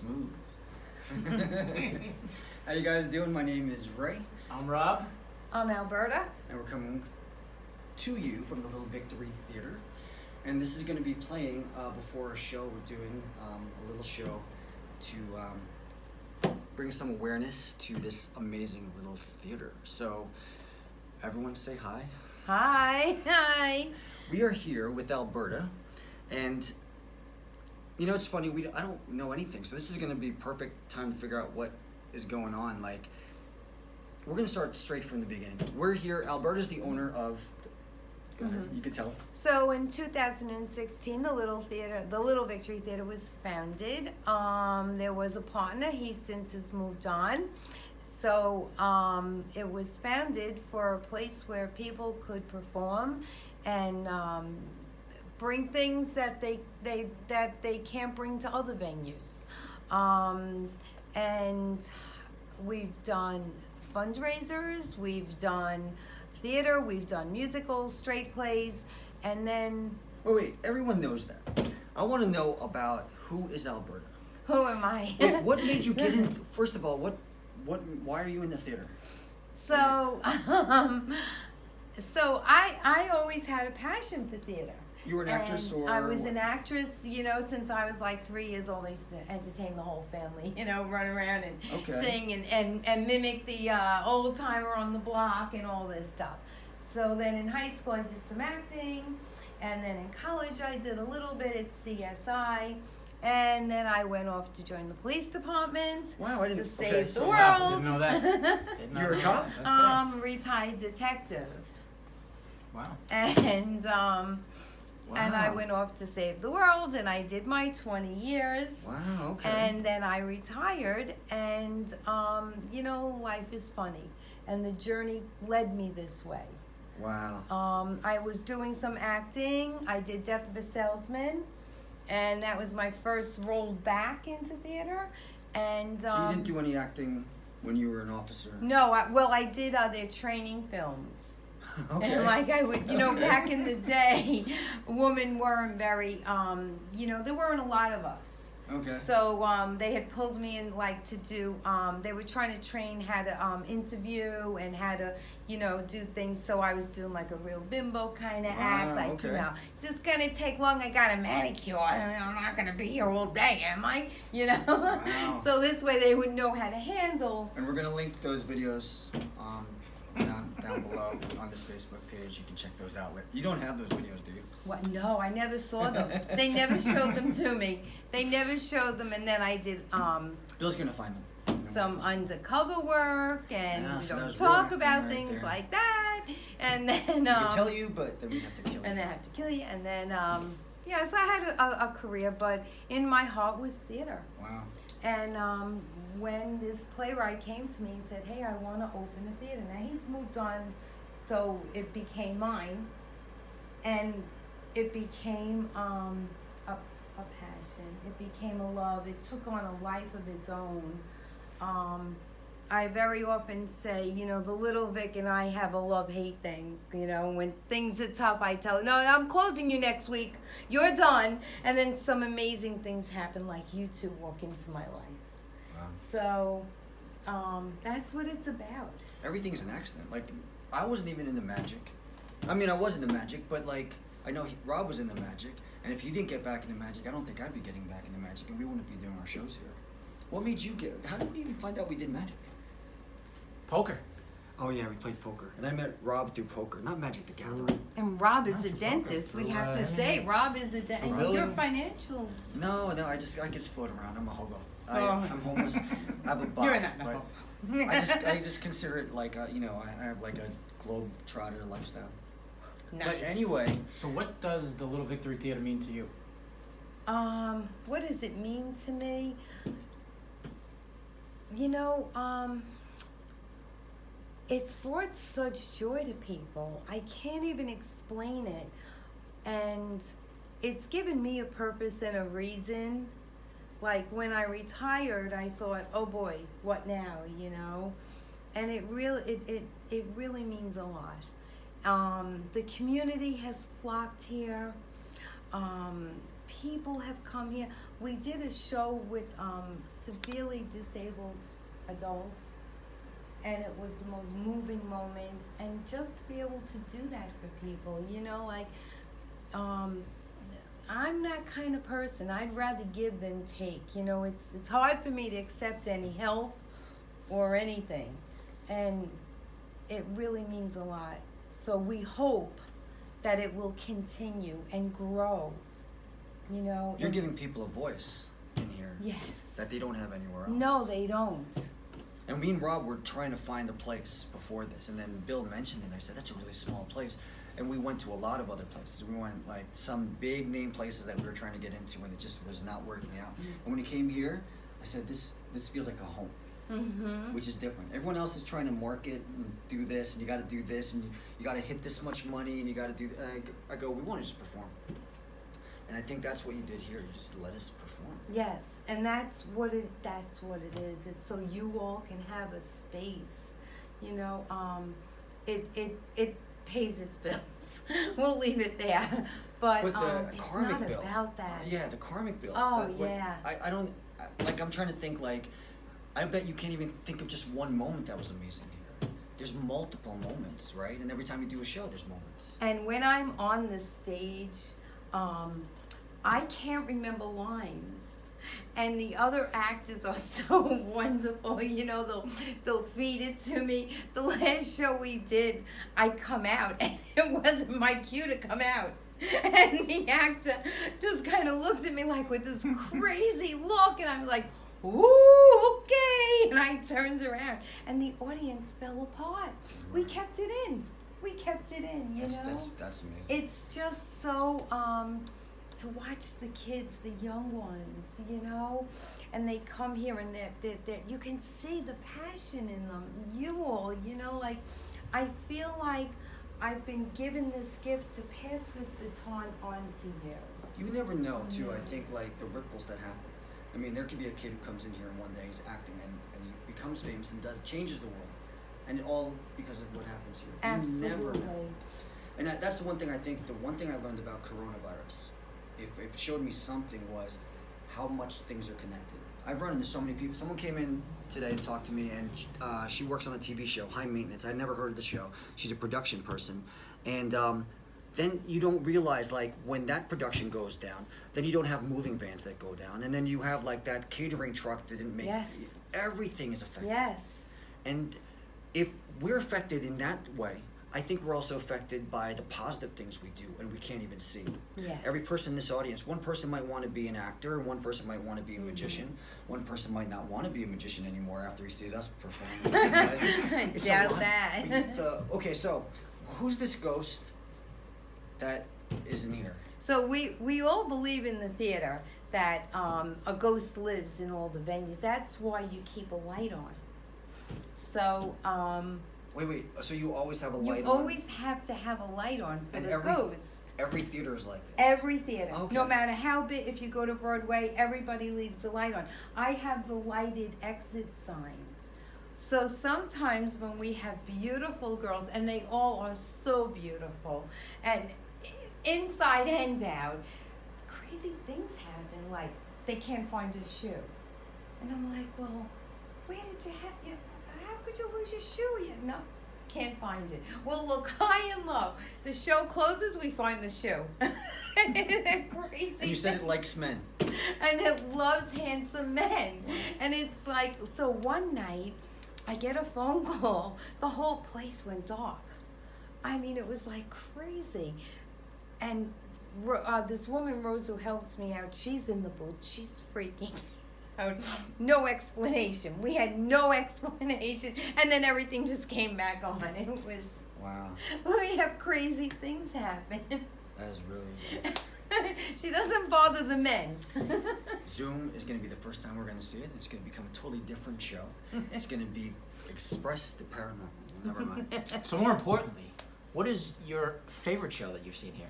Smooth. How you guys doing? My name is Ray, I'm Rob. I'm Alberta. and we're coming to you from the Little Victory Theater. And this is going to be playing before a show. We're doing a little show to bring some awareness to this amazing little theater. So, everyone say hi. Hi. Hi. We are here with Alberta, and you know it's funny. I don't know anything, so this is going to be perfect time to figure out what is going on. Like, we're going to start straight from the beginning. We're here. Alberta's the owner of. Go ahead. You can tell. So in 2016, the Little Victory Theater was founded. There was a partner. He since has moved on. So it was founded for a place where people could perform and bring things that they can't bring to other venues. And we've done fundraisers. We've done theater, we've done musicals, straight plays, and then... Wait, everyone knows that. I want to know about who is Alberta. Who am I? Wait, what made you get in, first of all, why are you in the theater? So I always had a passion for theater. You were an actress, And or... I was an actress, since I was like 3 years old. I used to entertain the whole family, run around and Okay. sing and mimic the old timer on the block and all this stuff. So then in high school I did some acting, and then in college I did a little bit at CSI, and then I went off to join the police department. Wow, I to didn't... save the so world. wow, didn't know that. Didn't know You're a that. cop? Okay. Retired detective. Wow. And and I Wow. went off to save the world, and I did my 20 years. Wow, okay. And then I retired, and life is funny, and the journey led me this way. Wow. I was doing some acting. I did Death of a Salesman, and that was my first role back into theater. And So you didn't do any acting when you were an officer? no, I did other training films. Okay. And like I would, back in the day, women weren't very, there weren't a lot of us. Okay. So they had pulled me in to do, they were trying to train how to interview and how to, do things. So I was doing like a real bimbo kind of act, like, okay. this is going to take long. I got a manicure. I'm not going to be here all day, am I? Wow. So this way they would know how to handle. And we're gonna link those videos down below on this Facebook page. You can check those out. You don't have those videos, do you? What? No, I never saw them. They never showed them to me. They never showed them, and then I did Bill's gonna find them. some undercover work, and Yeah, we so that don't was talk real about acting right things there. like that. And then We can tell you, but then we have to kill you. and then I have to kill you, and then so I had a career, but in my heart was theater. Wow. And when this playwright came to me and said, "Hey, I want to open a theater," now he's moved on, so it became mine, and it became a passion. It became a love. It took on a life of its own. I very often say, the Little Vic and I have a love-hate thing. When things are tough, I tell her, "No, I'm closing you next week. You're done." And then some amazing things happen, like you two walk into my life. Wow. So that's what it's about. Everything's an accident. Like, I wasn't even into magic. I mean, I was into magic, but I know Rob was into magic, and if he didn't get back into magic, I don't think I'd be getting back into magic, and we wouldn't be doing our shows here. What made you get? How did we even find out we did magic? Poker. Oh yeah, we played poker, and I met Rob through poker, not Magic the Gathering. And Rob is That's a a dentist. We focus. have to say, Rob is a dentist. And Really? you're financial. No, I just float around. I'm a hobo. Oh. I'm homeless. I have a box, You're not. but I just consider it like I have like a globe trotter lifestyle. Nice. But anyway, So what does the Little Victory Theater mean to you? What does it mean to me? It's brought such joy to people. I can't even explain it. And it's given me a purpose and a reason. Like when I retired, I thought, "Oh boy, what now?" And it really means a lot. The community has flocked here. people have come here. We did a show with severely disabled adults, and it was the most moving moment. And just to be able to do that for people, you know, like, I'm that kind of person. I'd rather give than take. You know, it's hard for me to accept any help or anything, and it really means a lot. So we hope that it will continue and grow, you know. You're giving people a voice in here. Yes. That they don't have anywhere else. No, they don't. And me and Rob were trying to find a place before this, and then Bill mentioned it, and I said, that's a really small place. And we went to a lot of other places. We went, like, some big name places that we were trying to get into, and it just was not working out. And when he came here, I said, this feels like a home. Mm-hmm. Which is different. Everyone else is trying to market and do this, and you got to do this, and you got to hit this much money, and you got to do. I go, we want to just perform, and I think that's what you did here. You just let us perform. Yes, and that's what it is. It's so you all can have a space, you know. It pays its bills. We'll leave it there. But the it's karmic not bills. about that. Yeah, the karmic bills. Oh, yeah. I don't like. I'm trying to think like. I bet you can't even think of just one moment that was amazing here. There's multiple moments, right? And every time you do a show, there's moments. And when I'm on the stage, I can't remember lines. And the other actors are so wonderful, you know, they'll feed it to me. The last show we did, I come out, and it wasn't my cue to come out. And the actor just kind of looked at me like with this crazy look, and I'm like, ooh, okay. And I turned around, and the audience fell apart. We kept it in. You know? That's amazing. It's just so, to watch the kids, the young ones, you know, and they come here and they're you can see the passion in them. You all, you know, like, I feel like I've been given this gift to pass this baton on to you. You never know, too. I think, like, the ripples that happen. I mean, there could be a kid who comes in here and one day he's acting and he becomes famous and changes the world. And it all because of what happens here. Absolutely. You never know. And that's the one thing I think, the one thing I learned about coronavirus, if it showed me something, was how much things are connected. I've run into so many people. Someone came in today to talk to me, and she works on a TV show, High Maintenance. I'd never heard of the show. She's a production person. And then you don't realize, like, when that production goes down, then you don't have moving vans that go down. And then you have, like, that catering truck that didn't make Yes. Everything is affected. Yes. And if we're affected in that way, I think we're also affected by the positive things we do and we can't even see. Yes. Every person in this audience, one person might want to be an actor, and one person might want to be a magician. One person might not want to be a magician anymore after he sees us perform. It's a Doubt lot. that. Okay, so who's this ghost that is in here? So we all believe in the theater that a ghost lives in all the venues. That's why you keep a light on. So Wait. So you always have a light you on? always have to have a light on for And the every- ghost. Every theater is like this. Every theater, Okay. no matter how big, if you go to Broadway, everybody leaves the light on. I have the lighted exit signs. So sometimes when we have beautiful girls, and they all are so beautiful, and inside and out, crazy things happen, like they can't find a shoe. And I'm like, well, where did you have, how could you lose your shoe? No, can't find it. We'll look high and low. The show closes, we find the shoe. Crazy. And you said it likes men. And it loves handsome men. And it's like, so one night, I get a phone call. The whole place went dark. I mean, it was like crazy. And this woman, Rose, who helps me out, she's in the booth. She's freaking out. No explanation. We had no explanation. And then everything just came back on. It was, Wow. we have crazy things happen. That is really... She doesn't bother the men. Zoom is going to be the first time we're going to see it. It's going to become a totally different show. It's going to be Express the Paranormal. Never mind. So more importantly, what is your favorite show that you've seen here?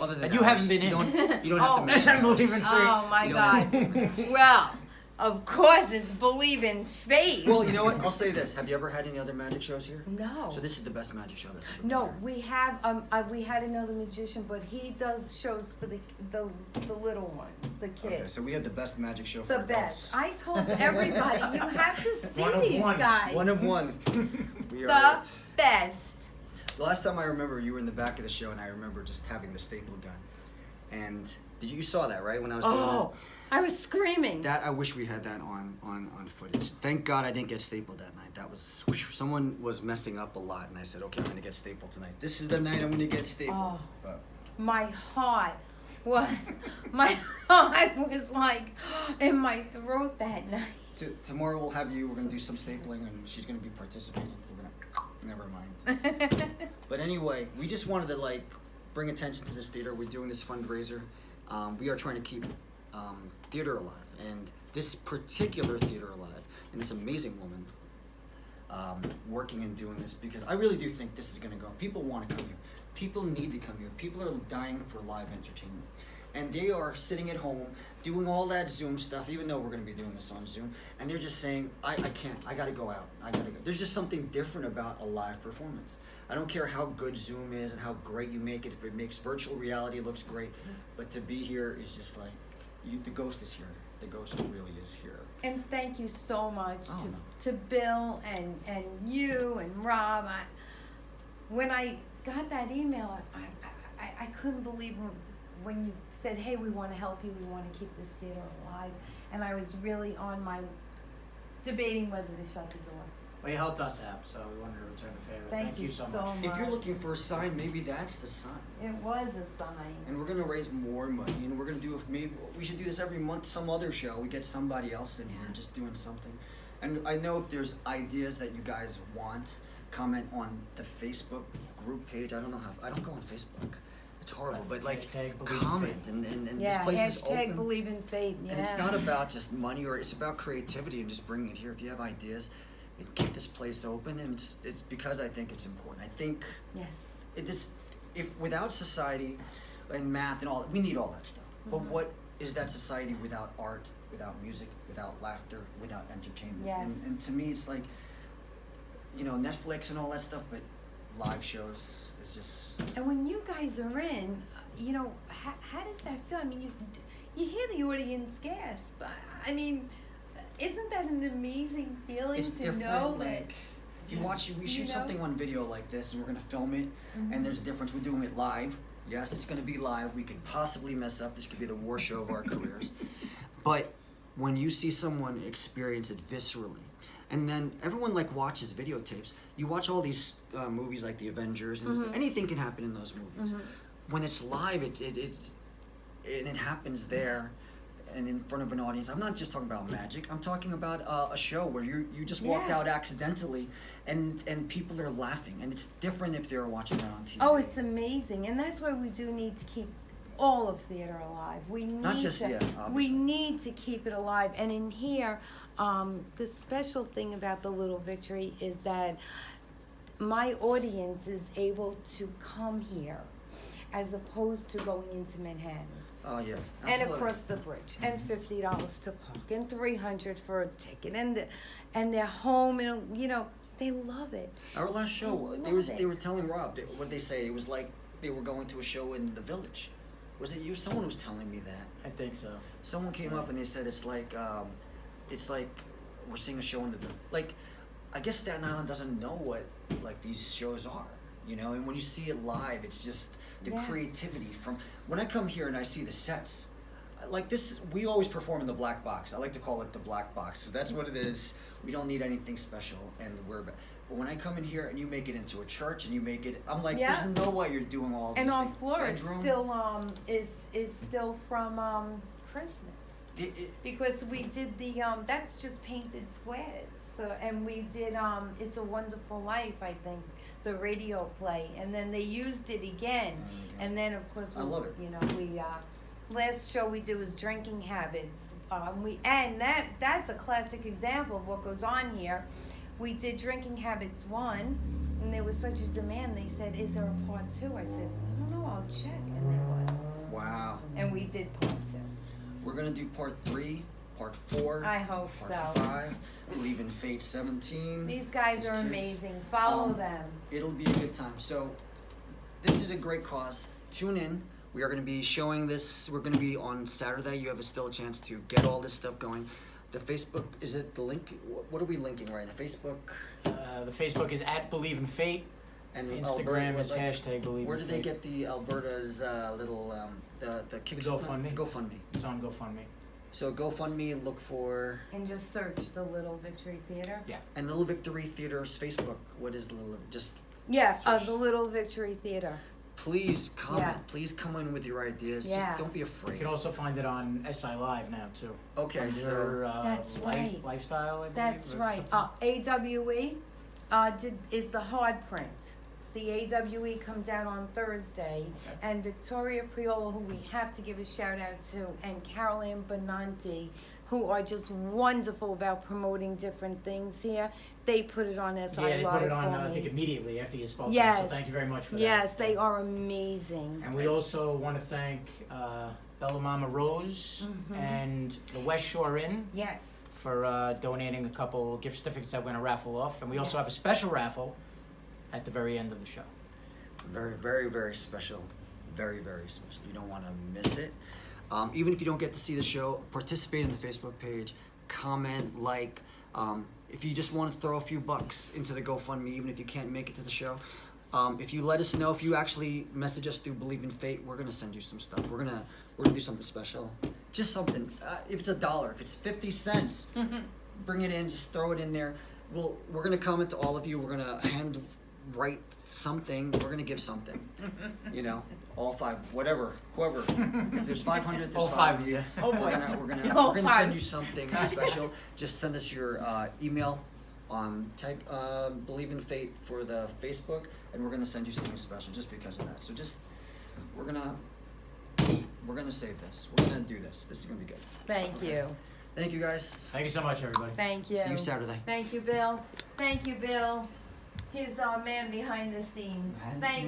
Other than That you ours, haven't been in. You don't have to mention I believe in ours. free. Oh my You don't God. have to. Well, of course, it's Believe in Fate. Well, you know what? I'll say this. Have you ever had any other magic shows here? No. So this is the best magic show that's ever been No, here. we have we had another magician, but he does shows for the little ones, the kids. Okay, so we have the best magic show for the adults. best. I told everybody, you have to see One of these one. guys. One of one. We are The it. best. The last time I remember, you were in the back of the show, and I remember just having the staple gun. And you saw that, right? When I was doing Oh, I was screaming. that. I wish we had that on footage. Thank God I didn't get stapled that night. That was someone was messing up a lot, and I said, okay, I'm gonna get stapled tonight. This is the night I'm gonna get stapled. Oh. But My heart was like in my throat that night. tomorrow we'll have you. We're gonna do some stapling, and she's gonna be participating. We're gonna never mind. But anyway, we just wanted to like bring attention to this theater. We're doing this fundraiser. We are trying to keep theater alive, and this particular theater alive, and this amazing woman working and doing this, because I really do think this is going to go. People want to come here. People need to come here. People are dying for live entertainment. And they are sitting at home doing all that Zoom stuff, even though we're going to be doing this on Zoom, and they're just saying, I can't. I got to go out. I got to go. There's just something different about a live performance. I don't care how good Zoom is and how great you make it. If it makes virtual reality looks great, but to be here is just like, the ghost is here. The ghost really is here. And thank you so much Oh, to Bill and you and Rob. When I got that email, I couldn't believe when you said, hey, we want to help you, we want to keep this theater alive. And I was really on my debating whether to shut the door. Well, you helped us out, so we wanted to return the favor. Thank you so so much. much. If you're looking for a sign, maybe that's the sign. It was a sign. And we're gonna raise more money, and we're gonna do, maybe we should do this every month. Some other show, we get somebody else in here just doing something. And I know if there's ideas that you guys want, comment on the Facebook group page. I don't know how. I don't go on Facebook. It's horrible, but like Hashtag Believe in comment, Fate. and this Yeah, place is hashtag open. Believe in Fate. Yeah. And it's not about just money, or it's about creativity and just bringing it here. If you have ideas, and keep this place open, and it's because I think it's important. I think Yes. if without society and math and all, we need all that stuff. But Mhm. what is that society without art, without music, without laughter, without entertainment? Yes. And to me, it's like, Netflix and all that stuff, but live shows is just. And when you guys are in, how does that feel? I mean, you hear the audience gasp. I mean, isn't that an amazing feeling It's to different. know Like we shoot know? something on video like this, and we're gonna film it, Mhm. and there's a difference. We're doing it live. Yes, it's gonna be live. We could possibly mess up. This could be the war show of our careers. But when you see someone experience it viscerally, and then everyone watches videotapes. You watch all these movies like The Avengers, and Mhm. anything can happen in those movies. Mhm. When it's live, it happens there. And in front of an audience. I'm not just talking about magic. I'm talking about a show where you just walked Yeah. out accidentally, and people are laughing, and it's different if they're watching that on TV. Oh, it's amazing, and that's why we do need to keep all of theater alive. We need Not just to. yeah, We obviously. need to keep it alive, and in here, the special thing about the Little Victory is that my audience is able to come here, as opposed to going into Manhattan. Oh yeah. And Absolutely. across the bridge, and $50 to park, and $300 for a ticket, and they're home, and they love it. Our last show, I they love they it. were telling Rob. What did they say? It was like they were going to a show in the Village. Was it you? Someone was telling me that. I think so. Someone came up and they said it's like we're seeing a show in the Village. Like, I guess Staten Island doesn't know what these shows are, And when you see it live, it's just the Yeah. creativity from when I come here and I see the sets. Like this, we always perform in the black box. I like to call it the black box. So that's what it is. We don't need anything special, and but when I come in here and you make it into a church and you make it, I'm like, Yeah. there's no way you're doing all these And our things. floor is Bedroom, still is still from Christmas, because we did the that's just painted squares. So, and we did It's a Wonderful Life, I think, the radio play, and then they used it again. And then of course I love it. we last show we did was Drinking Habits. That's a classic example of what goes on here. We did Drinking Habits 1, and there was such a demand. They said, "Is there a part 2?" I said, "I don't know. I'll check." And there was. Wow. And we did part 2. We're gonna do part 3 Part 4. I hope Part so. 5. Believe in Fate 17. These guys These are kids. amazing. Follow them. It'll be a good time. So, this is a great cause. Tune in. We are going to be showing this. We're going to be on Saturday. You have still a chance to get all this stuff going. The Facebook, is it the link? What are we linking right now? Facebook? The Facebook is at Believe in Fate. And Instagram Alberta, is hashtag Believe where in did they Fate. get the Alberta's the Kickstarter? GoFundMe? GoFundMe. It's on GoFundMe. So GoFundMe, look for And just search the Little Victory Theater. Yeah. and Little Victory Theater's Facebook. What is Little? Just Yeah, Search. the Little Victory Theater. please comment. Yeah. Please come in with your ideas. Yeah. Just don't be You afraid. can also find it on SI Live now too. Okay, Under, so That's right. Lifestyle, I believe. That's or right. something. AWE is the hard print. The AWE comes out on Thursday, Okay. and Victoria Priola, who we have to give a shout out to, and Carolyn Benanti, who are just wonderful about promoting different things here. They put it on SI Yeah, they Live put it on, for I me. think, immediately after you spoke. Yes. So thank you very much for that. Yes, they are amazing. And we also want to thank Bella Mama Rose and the West Shore Inn Yes. for donating a couple gift certificates that we're going to raffle off. And we also have a special raffle at the very end of the show. very, very, very special. Very, very special. You don't want to miss it. Even if you don't get to see the show, participate in the Facebook page, comment, like. If you just want to throw a few bucks into the GoFundMe, even if you can't make it to the show, if you let us know, if you actually message us through Believe in Fate, we're gonna send you some stuff. We're gonna do something special. Just something. If it's $1, if it's 50 cents, bring it in. Just throw it in there. We're gonna comment to all of you. We're gonna hand write something. We're gonna give something. You know, all 5, whatever, whoever. If there's 500, there's All 5 5 of you. Oh boy. We're gonna All send 5. you something special. Just send us your email. Tag Believe in Fate for the Facebook, and we're gonna send you something special just because of that. So just we're gonna save this. We're gonna do this. This is gonna be good. Thank you. Thank you guys. Thank you so much, everybody. Thank you. See you Saturday. Thank you, Bill. Thank you, Bill. He's our man behind the scenes. Thank